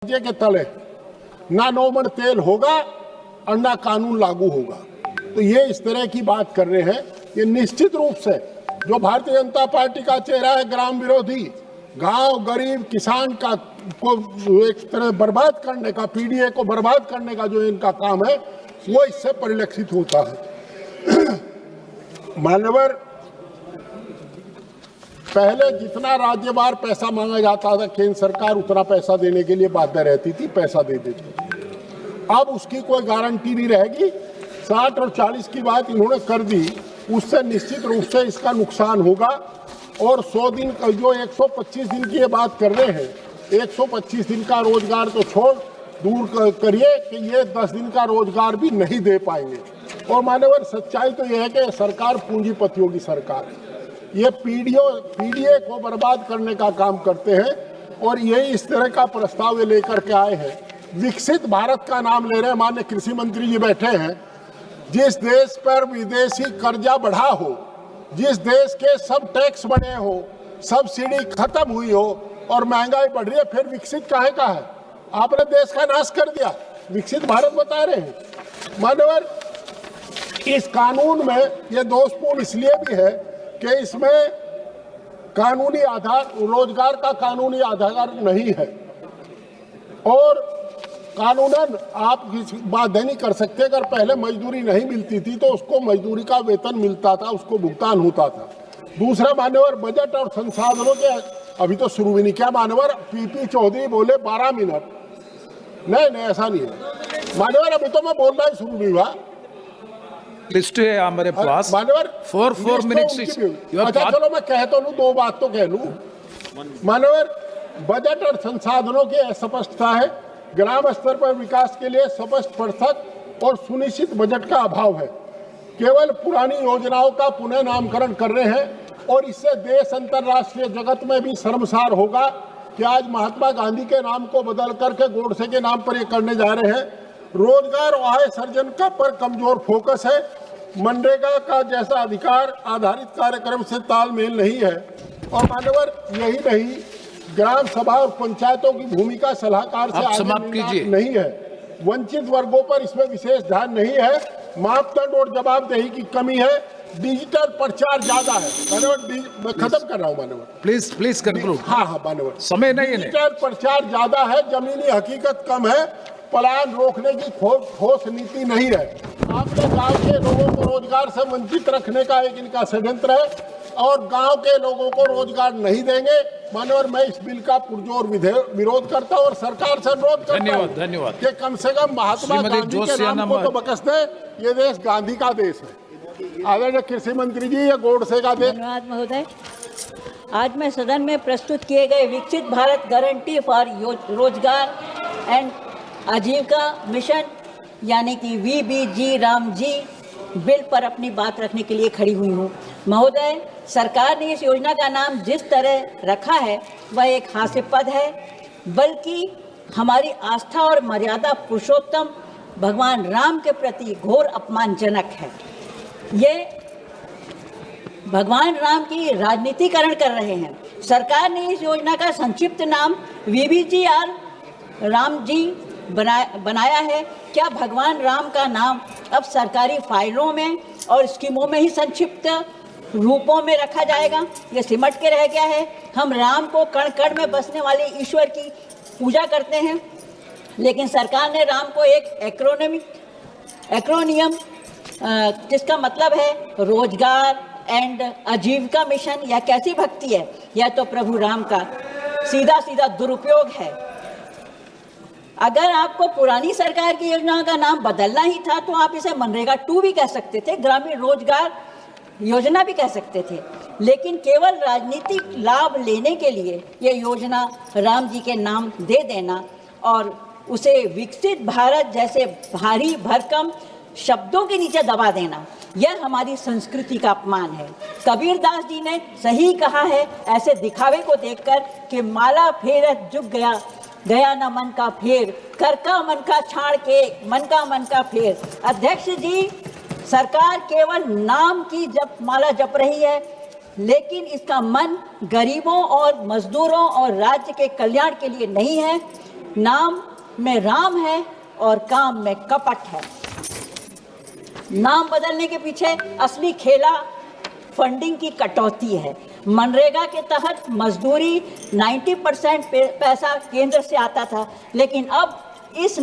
के तले ना 9 मन तेल होगा और ना कानून लागू होगा। तो ये इस तरह की बात कर रहे हैं। ये निश्चित रूप से जो भारतीय जनता पार्टी का चेहरा है, ग्राम विरोधी, गांव गरीब किसान का को एक तरह बर्बाद करने का, पीडीए को बर्बाद करने का जो इनका काम है वो इससे परिलक्षित होता है। मान्यवर, पहले जितना राज्यवार पैसा मांगा जाता था केंद्र सरकार उतना पैसा देने के लिए बाध्य रहती थी, पैसा दे देती थी। अब उसकी कोई गारंटी नहीं रहेगी। 60 और 40 की बात इन्होंने कर दी, उससे निश्चित रूप से इसका नुकसान होगा। और 100 दिन जो 125 दिन की ये बात कर रहे हैं, 125 दिन का रोजगार तो छोड़ दूर करिए कि ये 10 दिन का रोजगार भी नहीं दे पाएंगे। और मान्यवर, सच्चाई तो यह है कि सरकार पूंजीपतियों की सरकार है। ये पीडीए को बर्बाद करने का काम करते हैं और यही इस तरह का प्रस्ताव लेकर के आए हैं। विकसित भारत का नाम ले रहे हैं, माननीय कृषि मंत्री जी बैठे हैं। जिस देश पर विदेशी कर्जा बढ़ा हो, जिस देश के सब टैक्स बढ़े हो, सब्सिडी खत्म हुई हो और महंगाई बढ़ रही है, फिर विकसित काहे का है? आपने देश का नाश कर दिया, विकसित भारत बता रहे हैं। मान्यवर, इस कानून में ये दोषपूर्ण इसलिए भी है कि इसमें कानूनी आधार, रोजगार का कानूनी आधार नहीं है और कानूनन आप बाध्य नहीं कर सकते। अगर पहले मजदूरी नहीं मिलती थी तो उसको मजदूरी का वेतन मिलता था, उसको भुगतान होता था। दूसरा मान्यवर, बजट और संसाधनों के अभी तो शुरू भी नहीं किया। मान्यवर, पीपी चौधरी बोले 12 मिनट, नहीं ऐसा नहीं है मान्यवर, अभी तो मैं बोलना ही शुरू नहीं हुआ। लिस्ट है हमारे पास मान्यवर, 4 मिनट्स। अच्छा चलो मैं कह तो लूं, 2 बात तो कह लूं। मान्यवर, बजट और संसाधनों की अस्पष्टता है। ग्राम स्तर पर विकास के लिए स्पष्ट पृथक और सुनिश्चित बजट का अभाव है। केवल पुरानी योजनाओं का पुनः नामकरण कर रहे हैं और इससे देश अंतर्राष्ट्रीय जगत में भी शर्मसार होगा कि आज महात्मा गांधी के नाम को बदल करके गोडसे के नाम पर ये करने जा रहे हैं। रोजगार और आय सर्जन का पर कमजोर फोकस है। मनरेगा का जैसा अधिकार आधारित कार्यक्रम से तालमेल नहीं है। और मान्यवर, यही नहीं, ग्राम सभा और पंचायतों की भूमिका सलाहकार से आगे नहीं है। वंचित वर्गों पर इसमें विशेष ध्यान नहीं है। मापदंड और जवाबदेही की कमी है। डिजिटल प्रचार ज्यादा है। मान्यवर, खत्म कर रहा हूँ मान्यवर, प्लीज कंक्लूड। हाँ मान्यवर, समय नहीं है। डिजिटल प्रचार ज्यादा है, जमीनी हकीकत कम है, पलायन रोकने की ठोस नीति नहीं है। आपने गांव के लोगों को रोजगार से वंचित रखने का एक इनका षड्यंत्र है और गांव के लोगों को रोजगार नहीं देंगे। मानवर, मैं इस बिल का पुरजोर विरोध करता हूं और सरकार से अनुरोध करता हूं धन्यवाद कि कम से कम महात्मा गांधी के नाम को तो बकस दे। ये देश गांधी का देश है। आदरणीय कृषि मंत्री जी, ये गोडसे का देश। धन्यवाद महोदय। आज मैं सदन में प्रस्तुत किए गए विकसित भारत गारंटी फॉर रोजगार एंड आजीविका मिशन यानी कि VBG रामजी बिल पर अपनी बात रखने के लिए खड़ी हुई हूँ। महोदय, सरकार ने इस योजना का नाम जिस तरह रखा है वह एक हास्यास्पद है, बल्कि हमारी आस्था और मर्यादा पुरुषोत्तम भगवान राम के प्रति घोर अपमानजनक है। ये भगवान राम की राजनीतिकरण कर रहे हैं। सरकार ने इस योजना का संक्षिप्त नाम VBG रामजी बनाया है। क्या भगवान राम का नाम अब सरकारी फाइलों में और स्कीमों में ही संक्षिप्त रूपों में रखा जाएगा? ये सिमट के रह गया है। हम राम को कण कण में बसने वाले ईश्वर की पूजा करते हैं, लेकिन सरकार ने राम को एक एक्रोनियम जिसका मतलब है रोजगार एंड आजीविका मिशन, यह कैसी भक्ति है? यह तो प्रभु राम का सीधा सीधा दुरुपयोग है। अगर आपको पुरानी सरकार की योजना का नाम बदलना ही था तो आप इसे मनरेगा 2 भी कह सकते थे, ग्रामीण रोजगार योजना भी कह सकते थे, लेकिन केवल राजनीतिक लाभ लेने के लिए ये योजना राम जी के नाम दे देना और उसे विकसित भारत जैसे भारी भरकम शब्दों के नीचे दबा देना, यह हमारी संस्कृति का अपमान है। कबीर दास जी ने सही कहा है ऐसे दिखावे को देखकर कि माला फेरत झुक गया गया न मन का फेर, कर का मन का छाड़ के मन का फेर। अध्यक्ष जी, सरकार केवल नाम की माला जप रही है, लेकिन इसका मन गरीबों और मजदूरों और राज्य के कल्याण के लिए नहीं है। नाम में राम है और काम में कपट है। नाम बदलने के पीछे असली खेला फंडिंग की कटौती है। मनरेगा के तहत मजदूरी 90% पैसा केंद्र से आता था, लेकिन अब इस